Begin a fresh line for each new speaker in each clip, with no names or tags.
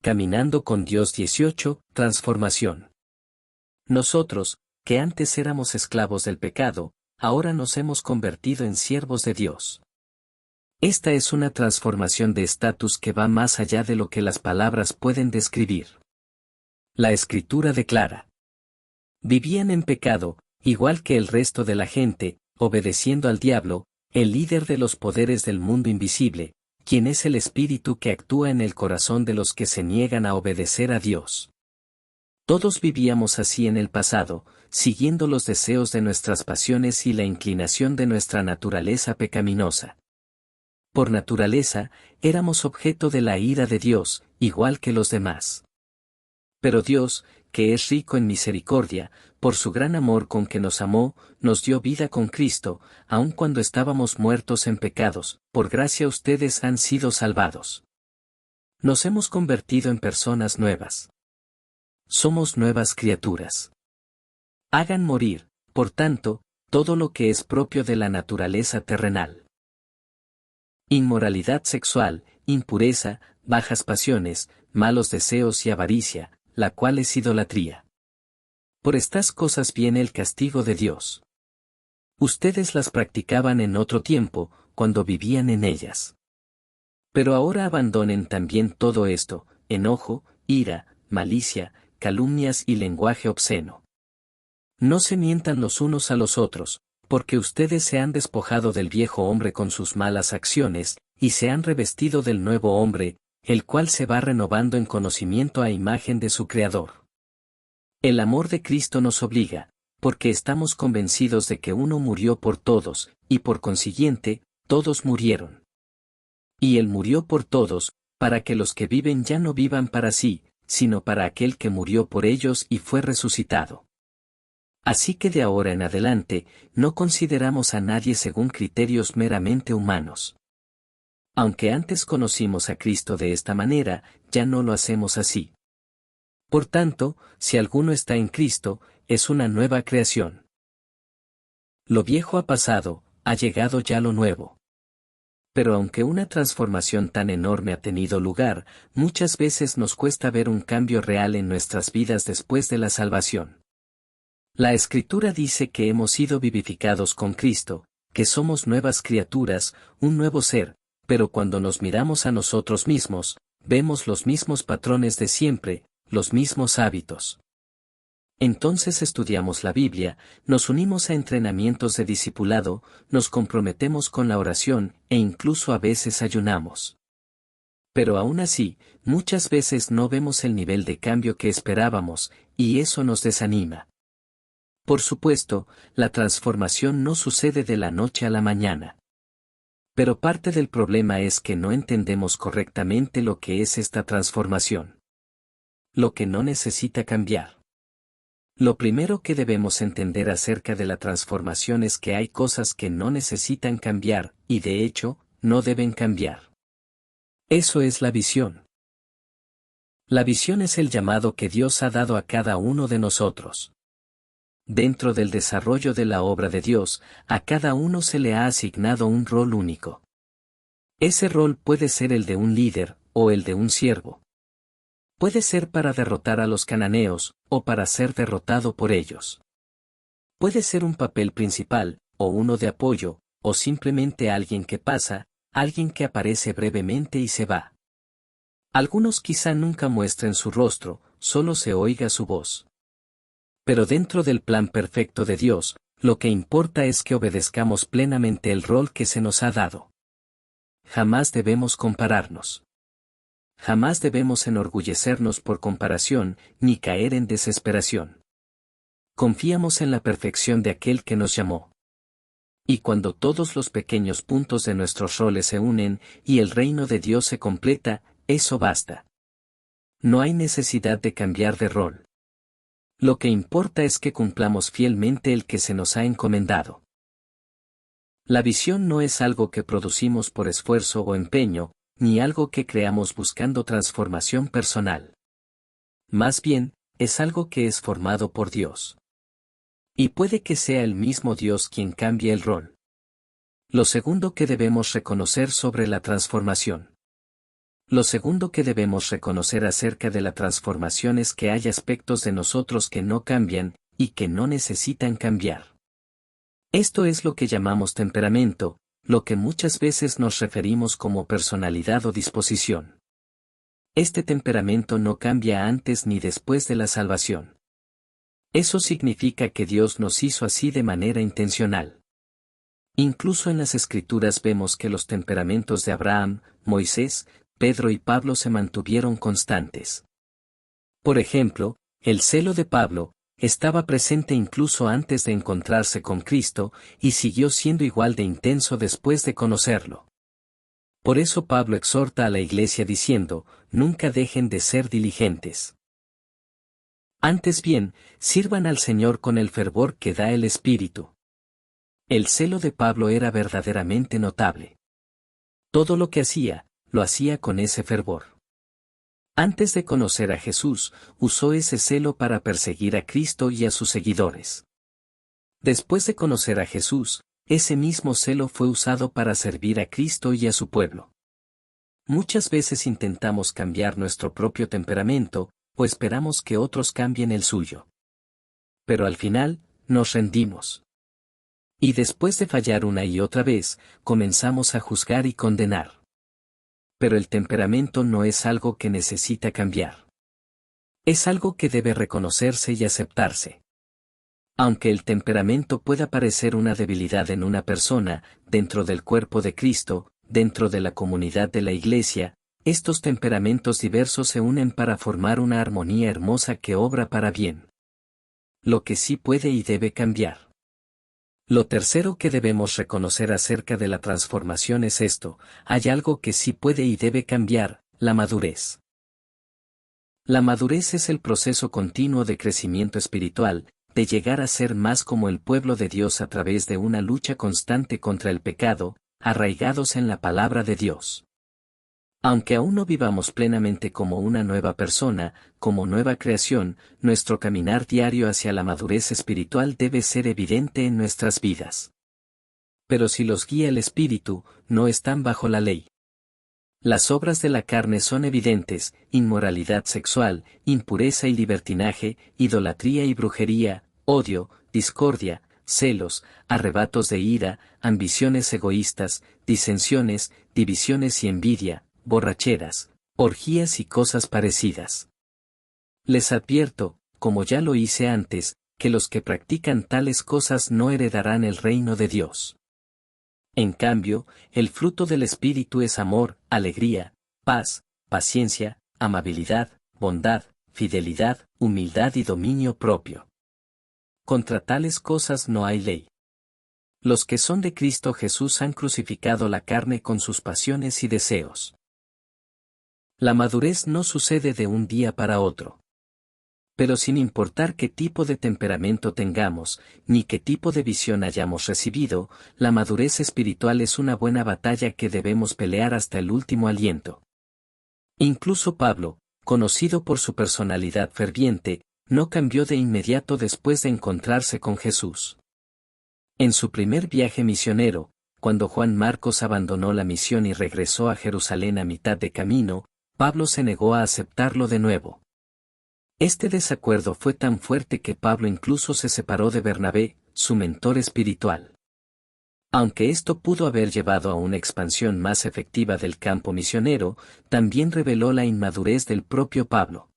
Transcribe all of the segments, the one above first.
Caminando con Dios 18, transformación. Nosotros, que antes éramos esclavos del pecado, ahora nos hemos convertido en siervos de Dios. Esta es una transformación de estatus que va más allá de lo que las palabras pueden describir. La Escritura declara: vivían en pecado, igual que el resto de la gente, obedeciendo al diablo, el líder de los poderes del mundo invisible, quien es el espíritu que actúa en el corazón de los que se niegan a obedecer a Dios. Todos vivíamos así en el pasado, siguiendo los deseos de nuestras pasiones y la inclinación de nuestra naturaleza pecaminosa. Por naturaleza, éramos objeto de la ira de Dios, igual que los demás. Pero Dios, que es rico en misericordia, por su gran amor con que nos amó, nos dio vida con Cristo, aun cuando estábamos muertos en pecados, por gracia ustedes han sido salvados. Nos hemos convertido en personas nuevas. Somos nuevas criaturas. Hagan morir, por tanto, todo lo que es propio de la naturaleza terrenal. Inmoralidad sexual, impureza, bajas pasiones, malos deseos y avaricia, la cual es idolatría. Por estas cosas viene el castigo de Dios. Ustedes las practicaban en otro tiempo, cuando vivían en ellas. Pero ahora abandonen también todo esto: enojo, ira, malicia, calumnias y lenguaje obsceno. No se mientan los unos a los otros, porque ustedes se han despojado del viejo hombre con sus malas acciones, y se han revestido del nuevo hombre, el cual se va renovando en conocimiento a imagen de su Creador. El amor de Cristo nos obliga, porque estamos convencidos de que uno murió por todos, y por consiguiente, todos murieron. Y Él murió por todos, para que los que viven ya no vivan para sí, sino para aquel que murió por ellos y fue resucitado. Así que de ahora en adelante, no consideramos a nadie según criterios meramente humanos. Aunque antes conocimos a Cristo de esta manera, ya no lo hacemos así. Por tanto, si alguno está en Cristo, es una nueva creación. Lo viejo ha pasado, ha llegado ya lo nuevo. Pero aunque una transformación tan enorme ha tenido lugar, muchas veces nos cuesta ver un cambio real en nuestras vidas después de la salvación. La Escritura dice que hemos sido vivificados con Cristo, que somos nuevas criaturas, un nuevo ser, pero cuando nos miramos a nosotros mismos, vemos los mismos patrones de siempre, los mismos hábitos. Entonces estudiamos la Biblia, nos unimos a entrenamientos de discipulado, nos comprometemos con la oración, e incluso a veces ayunamos. Pero aún así, muchas veces no vemos el nivel de cambio que esperábamos, y eso nos desanima. Por supuesto, la transformación no sucede de la noche a la mañana. Pero parte del problema es que no entendemos correctamente lo que es esta transformación. Lo que no necesita cambiar. Lo primero que debemos entender acerca de la transformación es que hay cosas que no necesitan cambiar, y de hecho, no deben cambiar. Eso es la visión. La visión es el llamado que Dios ha dado a cada uno de nosotros. Dentro del desarrollo de la obra de Dios, a cada uno se le ha asignado un rol único. Ese rol puede ser el de un líder, o el de un siervo. Puede ser para derrotar a los cananeos, o para ser derrotado por ellos. Puede ser un papel principal, o uno de apoyo, o simplemente alguien que pasa, alguien que aparece brevemente y se va. Algunos quizá nunca muestren su rostro, solo se oiga su voz. Pero dentro del plan perfecto de Dios, lo que importa es que obedezcamos plenamente el rol que se nos ha dado. Jamás debemos compararnos. Jamás debemos enorgullecernos por comparación, ni caer en desesperación. Confiamos en la perfección de aquel que nos llamó. Y cuando todos los pequeños puntos de nuestros roles se unen, y el reino de Dios se completa, eso basta. No hay necesidad de cambiar de rol. Lo que importa es que cumplamos fielmente el que se nos ha encomendado. La visión no es algo que producimos por esfuerzo o empeño, ni algo que creamos buscando transformación personal. Más bien, es algo que es formado por Dios. Y puede que sea el mismo Dios quien cambie el rol. Lo segundo que debemos reconocer sobre la transformación. Lo segundo que debemos reconocer acerca de la transformación es que hay aspectos de nosotros que no cambian, y que no necesitan cambiar. Esto es lo que llamamos temperamento, lo que muchas veces nos referimos como personalidad o disposición. Este temperamento no cambia antes ni después de la salvación. Eso significa que Dios nos hizo así de manera intencional. Incluso en las Escrituras vemos que los temperamentos de Abraham, Moisés, Pedro y Pablo se mantuvieron constantes. Por ejemplo, el celo de Pablo estaba presente incluso antes de encontrarse con Cristo, y siguió siendo igual de intenso después de conocerlo. Por eso Pablo exhorta a la iglesia diciendo, nunca dejen de ser diligentes. Antes bien, sirvan al Señor con el fervor que da el Espíritu. El celo de Pablo era verdaderamente notable. Todo lo que hacía, lo hacía con ese fervor. Antes de conocer a Jesús, usó ese celo para perseguir a Cristo y a sus seguidores. Después de conocer a Jesús, ese mismo celo fue usado para servir a Cristo y a su pueblo. Muchas veces intentamos cambiar nuestro propio temperamento, o esperamos que otros cambien el suyo. Pero al final, nos rendimos. Y después de fallar una y otra vez, comenzamos a juzgar y condenar. Pero el temperamento no es algo que necesita cambiar. Es algo que debe reconocerse y aceptarse. Aunque el temperamento pueda parecer una debilidad en una persona, dentro del cuerpo de Cristo, dentro de la comunidad de la Iglesia, estos temperamentos diversos se unen para formar una armonía hermosa que obra para bien. Lo que sí puede y debe cambiar. Lo tercero que debemos reconocer acerca de la transformación es esto: hay algo que sí puede y debe cambiar, la madurez. La madurez es el proceso continuo de crecimiento espiritual, de llegar a ser más como el pueblo de Dios a través de una lucha constante contra el pecado, arraigados en la palabra de Dios. Aunque aún no vivamos plenamente como una nueva persona, como nueva creación, nuestro caminar diario hacia la madurez espiritual debe ser evidente en nuestras vidas. Pero si los guía el Espíritu, no están bajo la ley. Las obras de la carne son evidentes: inmoralidad sexual, impureza y libertinaje, idolatría y brujería, odio, discordia, celos, arrebatos de ira, ambiciones egoístas, disensiones, divisiones y envidia, borracheras, orgías y cosas parecidas. Les advierto, como ya lo hice antes, que los que practican tales cosas no heredarán el reino de Dios. En cambio, el fruto del Espíritu es amor, alegría, paz, paciencia, amabilidad, bondad, fidelidad, humildad y dominio propio. Contra tales cosas no hay ley. Los que son de Cristo Jesús han crucificado la carne con sus pasiones y deseos. La madurez no sucede de un día para otro. Pero sin importar qué tipo de temperamento tengamos, ni qué tipo de visión hayamos recibido, la madurez espiritual es una buena batalla que debemos pelear hasta el último aliento. Incluso Pablo, conocido por su personalidad ferviente, no cambió de inmediato después de encontrarse con Jesús. En su primer viaje misionero, cuando Juan Marcos abandonó la misión y regresó a Jerusalén a mitad de camino, Pablo se negó a aceptarlo de nuevo. Este desacuerdo fue tan fuerte que Pablo incluso se separó de Bernabé, su mentor espiritual. Aunque esto pudo haber llevado a una expansión más efectiva del campo misionero, también reveló la inmadurez del propio Pablo.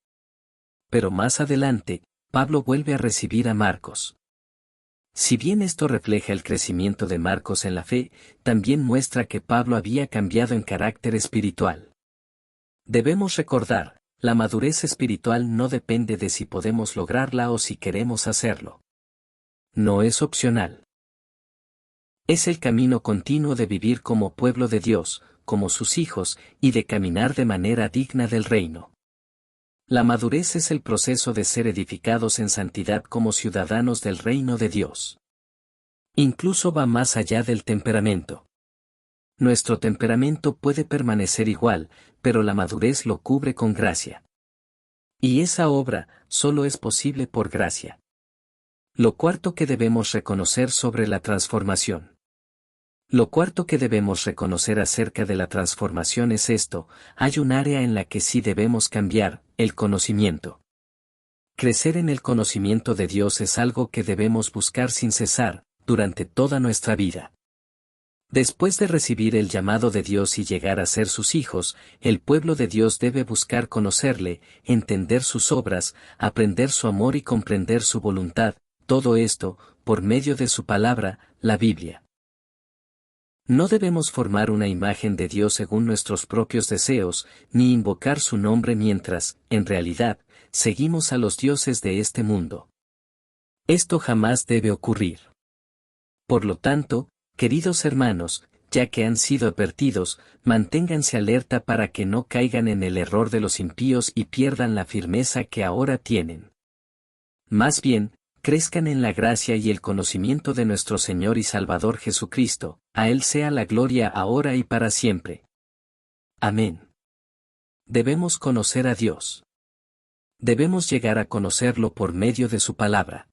Pero más adelante, Pablo vuelve a recibir a Marcos. Si bien esto refleja el crecimiento de Marcos en la fe, también muestra que Pablo había cambiado en carácter espiritual. Debemos recordar, la madurez espiritual no depende de si podemos lograrla o si queremos hacerlo. No es opcional. Es el camino continuo de vivir como pueblo de Dios, como sus hijos, y de caminar de manera digna del reino. La madurez es el proceso de ser edificados en santidad como ciudadanos del reino de Dios. Incluso va más allá del temperamento. Nuestro temperamento puede permanecer igual, pero la madurez lo cubre con gracia. Y esa obra solo es posible por gracia. Lo cuarto que debemos reconocer sobre la transformación. Lo cuarto que debemos reconocer acerca de la transformación es esto: hay un área en la que sí debemos cambiar, el conocimiento. Crecer en el conocimiento de Dios es algo que debemos buscar sin cesar, durante toda nuestra vida. Después de recibir el llamado de Dios y llegar a ser sus hijos, el pueblo de Dios debe buscar conocerle, entender sus obras, aprender su amor y comprender su voluntad, todo esto, por medio de su palabra, la Biblia. No debemos formar una imagen de Dios según nuestros propios deseos, ni invocar su nombre mientras, en realidad, seguimos a los dioses de este mundo. Esto jamás debe ocurrir. Por lo tanto, queridos hermanos, ya que han sido advertidos, manténganse alerta para que no caigan en el error de los impíos y pierdan la firmeza que ahora tienen. Más bien, crezcan en la gracia y el conocimiento de nuestro Señor y Salvador Jesucristo, a Él sea la gloria ahora y para siempre. Amén. Debemos conocer a Dios. Debemos llegar a conocerlo por medio de su palabra.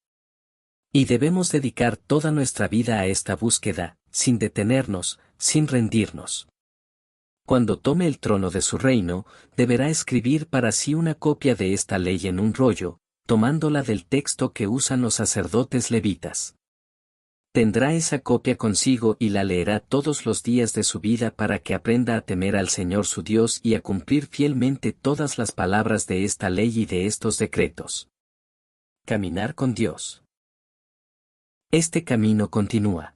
Y debemos dedicar toda nuestra vida a esta búsqueda, sin detenernos, sin rendirnos. Cuando tome el trono de su reino, deberá escribir para sí una copia de esta ley en un rollo, tomándola del texto que usan los sacerdotes levitas. Tendrá esa copia consigo y la leerá todos los días de su vida para que aprenda a temer al Señor su Dios y a cumplir fielmente todas las palabras de esta ley y de estos decretos. Caminar con Dios. Este camino continúa.